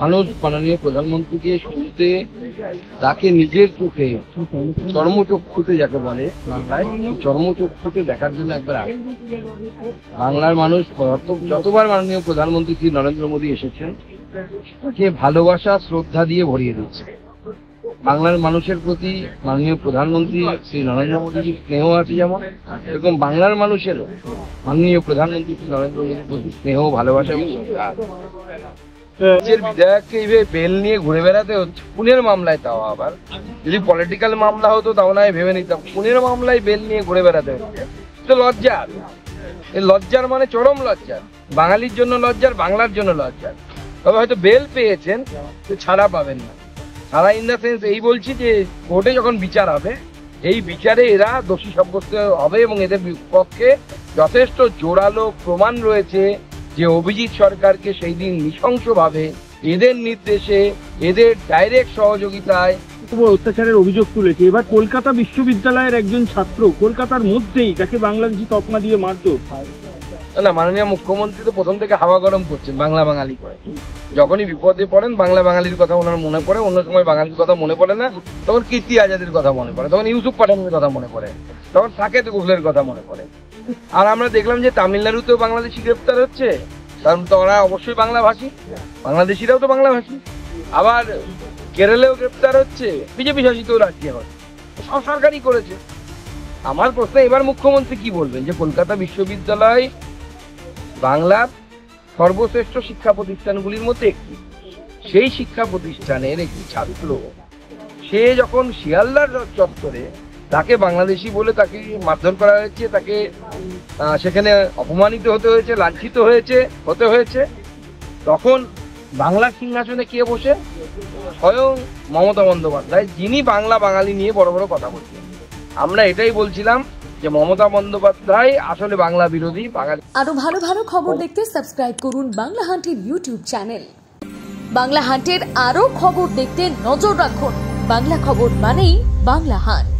মানুষ মাননীয় প্রধানমন্ত্রীকে শুনতে, তাকে নিজের চোখে চর্মচক্ষুতে যাকে বলে বাংলায়, চর্মচক্ষুতে দেখার জন্য একবার আসে। বাংলার মানুষ যতবার মাননীয় প্রধানমন্ত্রী শ্রী নরেন্দ্র মোদী এসেছেন, তাকে ভালোবাসা শ্রদ্ধা দিয়ে ভরিয়ে দিচ্ছে। বাংলার মানুষের প্রতি মাননীয় প্রধানমন্ত্রী শ্রী নরেন্দ্র মোদীর স্নেহ আছে যেমন, এরকম বাংলার মানুষেরও মাননীয় প্রধানমন্ত্রী শ্রী নরেন্দ্র মোদীর প্রতি স্নেহ, ভালোবাসা এবং শ্রদ্ধা। রাজ্যের বিধায়ককে এইভাবে বেল নিয়ে ঘুরে বেড়াতে হচ্ছে, খুনের মামলায়। তাও আবার যদি পলিটিক্যাল মামলা হতো তাও নয় ভেবে নিতাম, খুনের মামলায় বেল নিয়ে ঘুরে বেড়াতে হচ্ছে। তো লজ্জার, এই লজ্জার মানে চরম লজ্জার, বাঙালির জন্য লজ্জার, বাংলার জন্য লজ্জার। তবে হয়তো বেল পেয়েছেন, ছাড়া পাবেন না। ছাড়া ইন দ্য সেন্স এই বলছি যে কোর্টে যখন বিচার হবে, এই বিচারে এরা দোষী সাব্যস্ত হবে এবং এদের পক্ষে যথেষ্ট জোরালো প্রমাণ রয়েছে যে অভিজিৎ সরকারকে সেই দিন নৃশংসভাবে এদের নির্দেশে, এদের ডাইরেক্ট সহযোগিতায় অত্যাচারের অভিযোগ তুলেছে। এবার কলকাতা বিশ্ববিদ্যালয়ের একজন ছাত্র কলকাতার মধ্যেই তাকে বাংলাদেশি তকমা দিয়ে মারধর। না, মাননীয় মুখ্যমন্ত্রী তো প্রথম থেকে হাওয়া গরম করছেন বাংলা বাঙালি করে। যখনই বিপদে পড়েন বাংলা বাঙালির কথা ওনার মনে পড়ে, অন্য সময় বাঙালির কথা মনে পড়ে না। তখন কীর্তি আজাদের কথা মনে পড়ে, তখন ইউসুফ পাঠানের কথা মনে পড়ে, তখন সাকেত গোখলের কথা মনে পড়ে। আর আমরা দেখলাম যে তামিলনাড়ুতেও বাংলাদেশি গ্রেপ্তার হচ্ছে, কারণ ওরা অবশ্যই বাংলাভাষী, বাংলাদেশিরাও তো বাংলাভাষী। আবার কেরলেও গ্রেপ্তার হচ্ছে, বিজেপি শাসিত রাজ্যে হয়, সব সরকারই করেছে। আমার প্রশ্ন, এবার মুখ্যমন্ত্রী কি বলবেন যে কলকাতা বিশ্ববিদ্যালয় বাংলার সর্বশ্রেষ্ঠ শিক্ষা প্রতিষ্ঠানগুলির মধ্যে একটি, সেই শিক্ষা প্রতিষ্ঠানের একটি ছাত্র, সে যখন শিয়ালদার চত্বরে তাকে বাংলাদেশি বলে তাকে মারধর করা হয়েছে, তাকে সেখানে অপমানিত হতে হয়েছে, লাঞ্ছিত হতে হয়েছে, তখন বাংলার সিংহাসনে কে বসে? স্বয়ং মমতা বন্দ্যোপাধ্যায়, যিনি বাংলা বাঙালি নিয়ে বড় বড় কথা বলছেন। আমরা এটাই বলছিলাম যে মমতা বন্দ্যোপাধ্যায় আসলে বাংলা বিরোধী। বাঙালি আরো ভালো ভালো খবর দেখতে সাবস্ক্রাইব করুন বাংলা হান্টের ইউটিউব চ্যানেল। বাংলা হান্টের আরো খবর দেখতে নজর রাখুন। বাংলা খবর মানেই বাংলা হান্ট।